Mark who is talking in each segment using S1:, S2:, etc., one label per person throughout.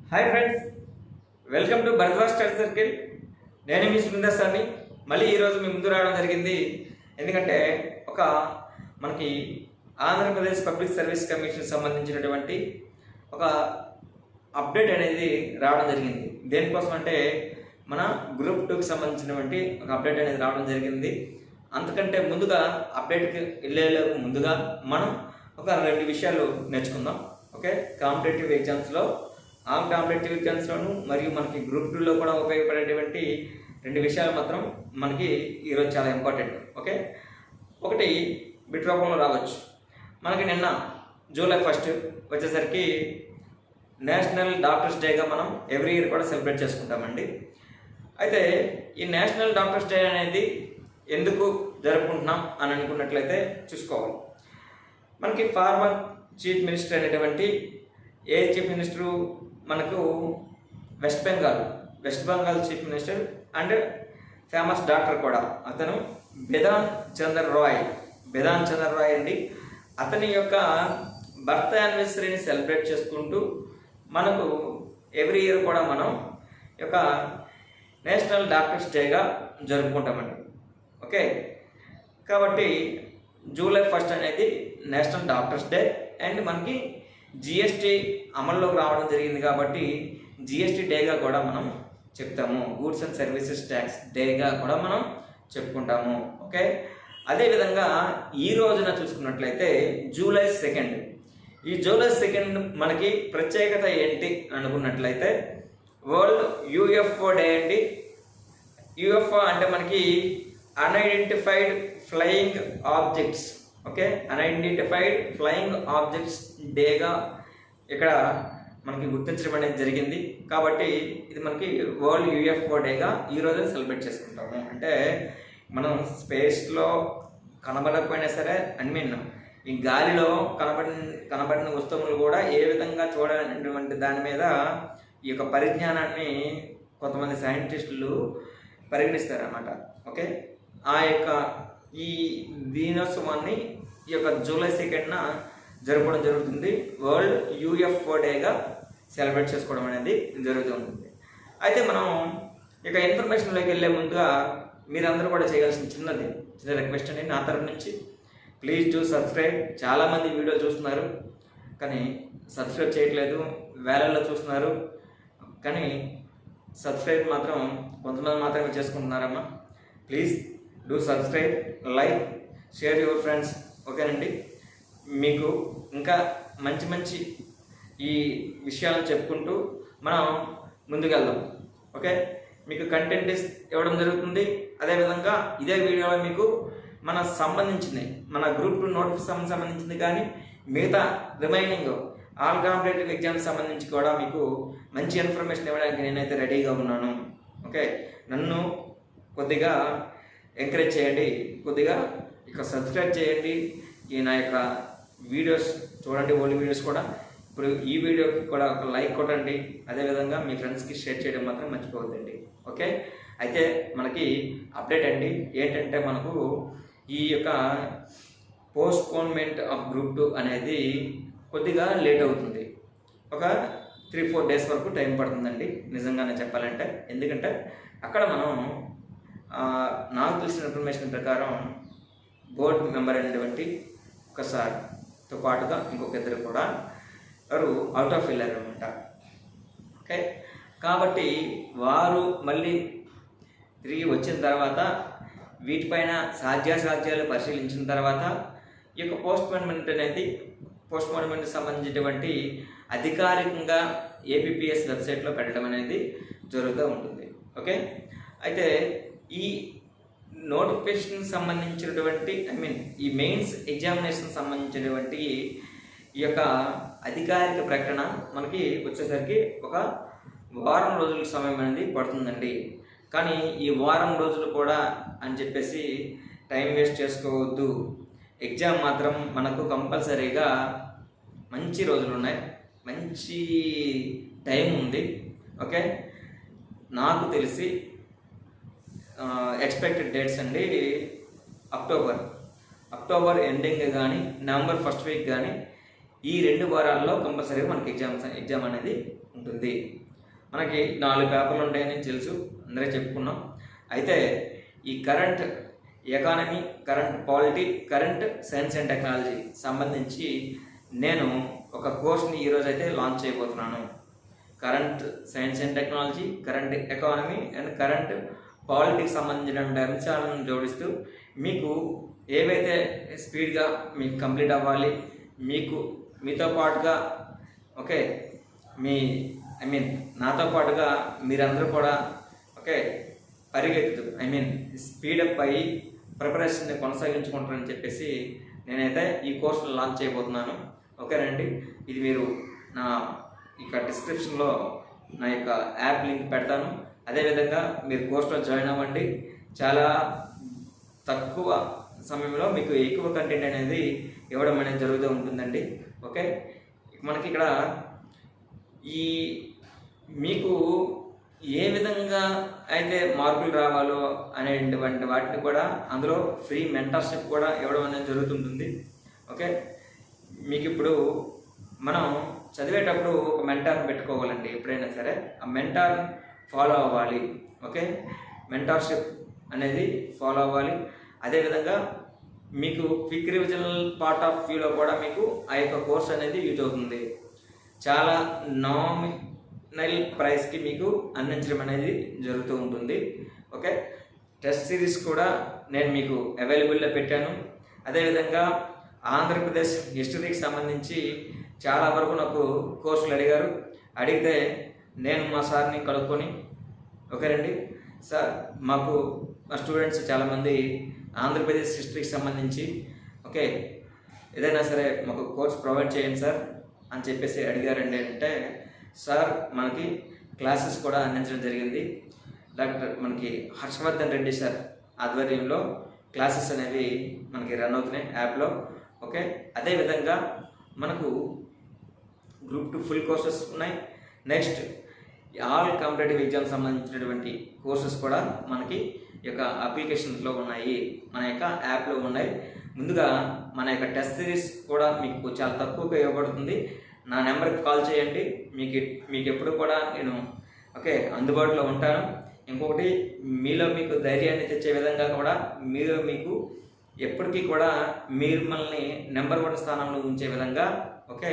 S1: Hi friends, welcome to Bharadwaj study circle. నేను మీ సుందర్ సార్ని మళ్ళీ ఈరోజు మీ ముందు రావడం జరిగింది. ఎందుకంటే మనకి ఆంధ్రప్రదేశ్ పబ్లిక్ సర్వీస్ కమిషన్ సంబంధించినటువంటి ఒక అప్డేట్ అనేది రావడం జరిగింది. దేనికోసం అంటే మన గ్రూప్ 2కి సంబంధించినటువంటి ఒక అప్డేట్ అనేది రావడం జరిగింది. అంతకంటే ముందుగా అప్డేట్కి వెళ్ళేందుకు ముందుగా మనం ఒక 2 విషయాలు నేర్చుకుందాం. ఓకే, కాంపిటేటివ్ ఎగ్జామ్స్లో ఆల్ కాంపిటేటివ్ ఎగ్జామ్స్లోను మరియు మనకి గ్రూప్ 2లో కూడా ఉపయోగపడేటువంటి 2 విషయాలు మాత్రం మనకి ఈరోజు చాలా ఇంపార్టెంట్. ఓకే, ఒకటి బిట్ రూపంలో రావచ్చు. మనకి నిన్న జూలై 1 వచ్చేసరికి నేషనల్ డాక్టర్స్ డేగా మనం ఎవ్రీ ఇయర్ కూడా సెలబ్రేట్ చేసుకుంటామండి. అయితే ఈ నేషనల్ డాక్టర్స్ డే అనేది ఎందుకు జరుపుకుంటున్నాం అని అనుకున్నట్లయితే చూసుకోవాలి. మనకి ఫార్మర్ చీఫ్ మినిస్టర్ అనేటువంటి చీఫ్ మినిస్టరు మనకు west Bengal chief minister and famous doctor కూడా అతను బిధాన్ చంద్ర రాయ్ అండి. అతని యొక్క బర్త్ యానివర్సరీని సెలబ్రేట్ చేసుకుంటూ మనకు ఎవ్రీ ఇయర్ కూడా మనం యొక్క నేషనల్ డాక్టర్స్ డేగా జరుపుకుంటామండి. ఓకే, కాబట్టి జూలై 1 అనేది నేషనల్ డాక్టర్స్ డే. అండ్ మనకి జిఎస్టీ అమల్లోకి రావడం జరిగింది కాబట్టి జిఎస్టీ డేగా కూడా మనం చెప్తాము. గూడ్స్ అండ్ సర్వీసెస్ ట్యాక్స్ డేగా కూడా మనం చెప్పుకుంటాము. ఓకే, అదేవిధంగా ఈ రోజున చూసుకున్నట్లయితే జూలై 2. ఈ జూలై 2 మనకి ప్రత్యేకత ఏంటి అనుకున్నట్లయితే వరల్డ్ యూఎఫ్ఓ డే అండి. యూఎఫ్ఓ అంటే మనకి unidentified flying objects. Okay, unidentified flying objects డేగా ఇక్కడ మనకి గుర్తించడం అనేది జరిగింది. కాబట్టి ఇది మనకి వరల్డ్ యూఎఫ్ఓ డేగా ఈరోజు సెలబ్రేట్ చేసుకుంటాము. అంటే మనం స్పేస్లో కనబడకపోయినా సరే ఈ గాలిలో కనబడిన వస్తువులు కూడా ఏ విధంగా చూడాలనేటువంటి దాని మీద ఈ యొక్క పరిజ్ఞానాన్ని కొంతమంది సైంటిస్టులు పరిగణిస్తారన్నమాట. ఓకే, ఆ యొక్క ఈ దినోత్సవాన్ని ఈ యొక్క జూలై 2న జరపడం జరుగుతుంది. వరల్డ్ యూఎఫ్ఓ డేగా సెలబ్రేట్ చేసుకోవడం అనేది జరుగుతుంది. అయితే మనం ఇక ఇన్ఫర్మేషన్లోకి వెళ్ళే ముందుగా మీరందరూ కూడా చేయాల్సిన చిన్న రిక్వెస్ట్ అండి నా తరఫు నుంచి. Please do subscribe. చాలామంది వీడియో చూస్తున్నారు కానీ సబ్స్క్రైబ్ చేయట్లేదు, వేలల్లో చూస్తున్నారు కానీ సబ్స్క్రైబ్ మాత్రం కొంతమంది మాత్రమే చేసుకుంటున్నారమ్మా. Please do subscribe, like, share your friends. ఓకేనండి, మీకు ఇంకా మంచి ఈ విషయాలను చెప్పుకుంటూ మనం ముందుకెళ్దాం. ఓకే, మీకు కంటెంట్ ఇవ్వడం జరుగుతుంది. అదేవిధంగా ఇదే వీడియోలో మీకు మన గ్రూప్ 2 నోటిఫికేషన్ సంబంధించింది కానీ మిగతా రిమైనింగ్ ఆల్ కాంపిటేటివ్ ఎగ్జామ్స్ సంబంధించి కూడా మీకు మంచి ఇన్ఫర్మేషన్ ఇవ్వడానికి నేనైతే రెడీగా ఉన్నాను. ఓకే, నన్ను కొద్దిగా ఎంకరేజ్ చేయండి, కొద్దిగా ఇక సబ్స్క్రైబ్ చేయండి. నా యొక్క వీడియోస్ చూడండి, ఓల్డ్ వీడియోస్ కూడా. ఇప్పుడు ఈ వీడియోకి కూడా ఒక లైక్ కొట్టండి. అదేవిధంగా మీ ఫ్రెండ్స్కి షేర్ చేయడం మాత్రం మర్చిపోవద్దండి. ఓకే, అయితే మనకి అప్డేట్ అండి ఏంటంటే మనకు ఈ యొక్క పోస్ట్పోన్మెంట్ ఆఫ్ గ్రూప్ 2 అనేది కొద్దిగా లేట్ అవుతుంది. ఒక 3-4 డేస్ వరకు టైం పడుతుందండి నిజంగానే చెప్పాలంటే. ఎందుకంటే అక్కడ మనం నాకు తెలిసిన ఇన్ఫర్మేషన్ ప్రకారం బోర్డు మెంబర్ అయినటువంటి ఒకసారితో పాటుగా ఇంకొక ఇద్దరు కూడా వారు అవుట్ ఆఫ్ వెళ్ళారు అనమాట. ఓకే, కాబట్టి వారు మళ్ళీ తిరిగి వచ్చిన తర్వాత వీటిపైన సాధ్యాసాధ్యాలు పరిశీలించిన తర్వాత ఈ యొక్క పోస్ట్పోన్మెంట్ సంబంధించినటువంటి అధికారికంగా ఏపీపీఎస్ వెబ్సైట్లో పెట్టడం అనేది జరుగుతూ ఉంటుంది. ఓకే, అయితే ఈ నోటిఫికేషన్ సంబంధించినటువంటి ఈ మెయిన్స్ ఎగ్జామినేషన్ సంబంధించినటువంటి ఈ యొక్క అధికారిక ప్రకటన మనకి వచ్చేసరికి ఒక వారం రోజుల సమయం అనేది పడుతుందండి. కానీ ఈ వారం రోజులు కూడా అని చెప్పేసి టైం వేస్ట్ చేసుకోవద్దు. ఎగ్జామ్ మాత్రం మనకు కంపల్సరీగా మంచి రోజులు ఉన్నాయి, మంచి టైం ఉంది. ఓకే, నాకు తెలిసి ఎక్స్పెక్టెడ్ డేట్స్ అండి అక్టోబర్ ఎండింగ్ కానీ నవంబర్ 1st వీక్ కానీ ఈ 2 వారాల్లో కంపల్సరీగా మనకి ఎగ్జామ్ అనేది ఉంటుంది. మనకి 4 పేపర్లు ఉంటాయని తెలుసు, అందరూ చెప్పుకున్నాం. అయితే ఈ current economy, current polity, current science and technology సంబంధించి నేను ఒక కోర్స్ని ఈరోజు అయితే లాంచ్ చేయబోతున్నాను. Current science and technology, current economy and current పాలిటీకి సంబంధించిన అంశాలను జోడిస్తూ మీకు ఏవైతే స్పీడ్గా మీకు కంప్లీట్ అవ్వాలి, మీతో పాటుగా ఓకే నాతో పాటుగా మీరందరూ కూడా ఓకే పరిగెత్తు స్పీడప్ అయ్యి ప్రిపరేషన్ని కొనసాగించుకుంటారని చెప్పేసి నేనైతే ఈ కోర్సును లాంచ్ చేయబోతున్నాను. ఓకేనండి, ఇది మీరు నా ఇక డిస్క్రిప్షన్లో నా యొక్క యాప్ లింక్ పెడతాను. అదేవిధంగా మీరు కోర్సులో జాయిన్ అవ్వండి. చాలా తక్కువ సమయంలో మీకు ఎక్కువ కంటెంట్ అనేది ఇవ్వడం అనేది జరుగుతూ ఉంటుందండి. ఓకే, మనకి ఇక్కడ మీకు ఏ విధంగా అయితే మార్కులు రావాలో అనేటువంటి వాటిని కూడా అందులో ఫ్రీ మెంటర్షిప్ కూడా ఇవ్వడం అనేది జరుగుతుంటుంది. ఓకే, మీకు ఇప్పుడు మనం చదివేటప్పుడు ఒక మెంటార్ని పెట్టుకోవాలండి. ఎప్పుడైనా సరే ఆ మెంటార్ని ఫాలో అవ్వాలి. ఓకే, మెంటార్షిప్ అనేది ఫాలో అవ్వాలి. అదేవిధంగా మీకు క్విక్ రివిజనల్ పార్ట్ ఆఫ్ వ్యూలో కూడా మీకు ఆ యొక్క కోర్స్ అనేది యూజ్ అవుతుంది. చాలా నామినల్ ప్రైస్కి మీకు అందించడం అనేది జరుగుతూ ఉంటుంది. ఓకే, టెస్ట్ సిరీస్ కూడా నేను మీకు అవైలబుల్లో పెట్టాను. అదేవిధంగా ఆంధ్రప్రదేశ్ హిస్టరీకి సంబంధించి చాలా వరకు నాకు కోర్సులు అడిగితే నేను మా సార్ని కనుక్కొని ఓకేనండి సార్, మా స్టూడెంట్స్ చాలామంది ఆంధ్రప్రదేశ్ హిస్టరీకి సంబంధించి ఓకే ఏదైనా సరే మాకు కోర్స్ ప్రొవైడ్ చేయండి సార్ అని చెప్పేసి అడిగారండి. అంటే సార్ మనకి క్లాసెస్ కూడా అందించడం జరిగింది. మనకి హర్షవర్ధన్ రెడ్డి సార్ ఆధ్వర్యంలో క్లాసెస్ అనేవి మనకి రన్ అవుతున్నాయి యాప్లో. ఓకే, అదేవిధంగా మనకు గ్రూప్ 2 ఫుల్ కోర్సెస్ ఉన్నాయి. నెక్స్ట్ ఆల్ కాంపిటేటివ్ ఎగ్జామ్స్ సంబంధించినటువంటి కోర్సెస్ కూడా మనకి ఈ యొక్క అప్లికేషన్స్లో ఉన్నాయి, మన యొక్క యాప్లో ఉన్నాయి. ముందుగా మన యొక్క టెస్ట్ సిరీస్ కూడా మీకు చాలా తక్కువగా ఇవ్వబడుతుంది. నా నెంబర్కి కాల్ చేయండి. మీకు ఎప్పుడు కూడా నేను ఓకే అందుబాటులో ఉంటాను. ఇంకొకటి, మీలో మీకు ధైర్యాన్ని తెచ్చే విధంగా కూడా మీకు ఎప్పటికీ కూడా మిమ్మల్ని నెంబర్ 1 స్థానంలో ఉంచే విధంగా ఓకే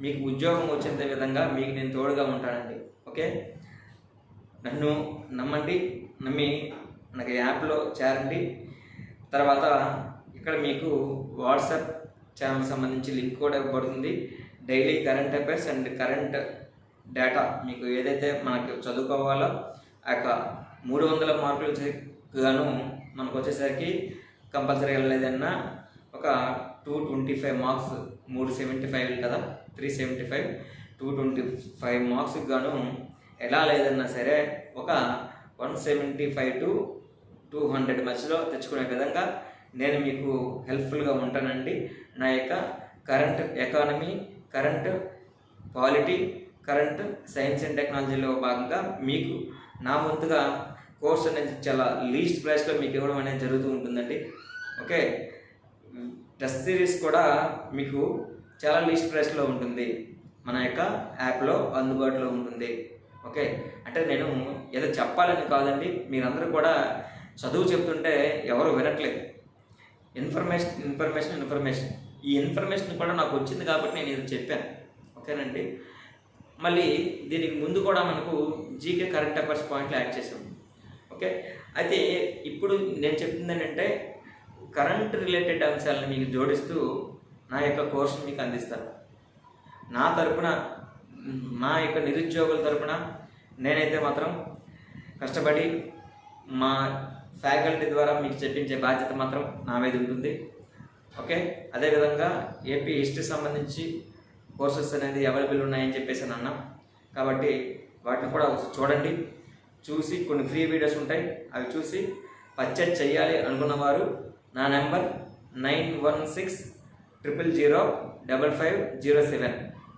S1: మీకు ఉద్యోగం వచ్చే విధంగా మీకు నేను తోడుగా ఉంటానండి. ఓకే, నన్ను నమ్మి మనకి యాప్లో చేరండి. తర్వాత ఇక్కడ మీకు వాట్సాప్ ఛానల్ సంబంధించి లింక్ కూడా ఇవ్వబడుతుంది. Daily current affairs and current data మీకు ఏదైతే మనకు చదువుకోవాలో ఆ యొక్క 300 మార్కులు గాను మనకు వచ్చేసరికి కంపల్సరీ వెళ్ళలేదన్నా ఒక 225 మార్క్స్, 375 కదా 375, 225 మార్క్స్కి గాను ఎలా లేదన్నా సరే ఒక 175 to 200 మధ్యలో తెచ్చుకునే విధంగా నేను మీకు హెల్ప్ఫుల్గా ఉంటానండి. నా యొక్క current economy, current polity, current science and టెక్నాలజీలో భాగంగా మీకు నా వంతుగా కోర్స్ అనేది చాలా లీస్ట్ ప్రైస్లో మీకు ఇవ్వడం అనేది జరుగుతూ ఉంటుందండి. ఓకే, టెస్ట్ సిరీస్ కూడా మీకు చాలా లీస్ట్ ప్రైస్లో ఉంటుంది, మన యొక్క యాప్లో అందుబాటులో ఉంటుంది. ఓకే, అంటే నేను ఏదో చెప్పాలని కాదండి, మీరందరూ కూడా చదువు చెప్తుంటే ఎవరు వినట్లేదు. ఇన్ఫర్మేషన్ ఈ ఇన్ఫర్మేషన్ కూడా నాకు వచ్చింది కాబట్టి నేను ఇది చెప్పాను. ఓకేనండి, మళ్ళీ దీనికి ముందు కూడా మనకు జీకే కరెంట్ అఫైర్స్ పాయింట్లు యాడ్ చేసాం. ఓకే, అయితే ఇప్పుడు నేను చెప్తుంది ఏంటంటే కరెంట్ రిలేటెడ్ అంశాలను మీకు జోడిస్తూ నా యొక్క కోర్సును మీకు అందిస్తాను. నా తరపున, మా యొక్క నిరుద్యోగుల తరపున నేనైతే మాత్రం కష్టపడి మా ఫ్యాకల్టీ ద్వారా మీకు చెప్పించే బాధ్యత మాత్రం నా మీద ఉంటుంది. ఓకే, అదేవిధంగా ఏపీ హిస్టరీ సంబంధించి కోర్సెస్ అనేది అవైలబుల్ ఉన్నాయని చెప్పేసి అన్నాం కాబట్టి వాటిని కూడా చూడండి. చూసి కొన్ని ఫ్రీ వీడియోస్ ఉంటాయి, అవి చూసి పర్చేజ్ చేయాలి అనుకున్నవారు నా నెంబర్ 9160005507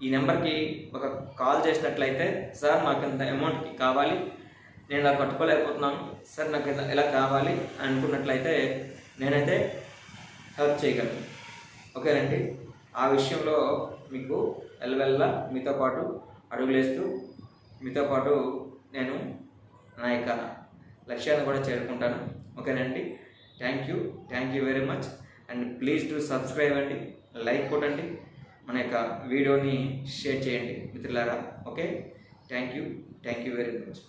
S1: ఈ నెంబర్కి ఒక కాల్ చేసినట్లయితే సార్ మాకు ఇంత అమౌంట్కి కావాలి, నేను ఇలా కట్టుకోలేకపోతున్నాను సార్, నాకు ఇలా కావాలి అనుకున్నట్లయితే నేనైతే హెల్ప్ చేయగలను. ఓకేనండి, ఆ విషయంలో మీకు ఎల్లవెల్లా మీతో పాటు అడుగులేస్తూ మీతో పాటు నేను నా యొక్క లక్ష్యాన్ని కూడా చేరుకుంటాను. ఓకేనండి. Thank you very much. And please to subscribe అండి, లైక్ కొట్టండి, మన యొక్క వీడియోని షేర్ చేయండి మిత్రులారా. Okay, thank you very much.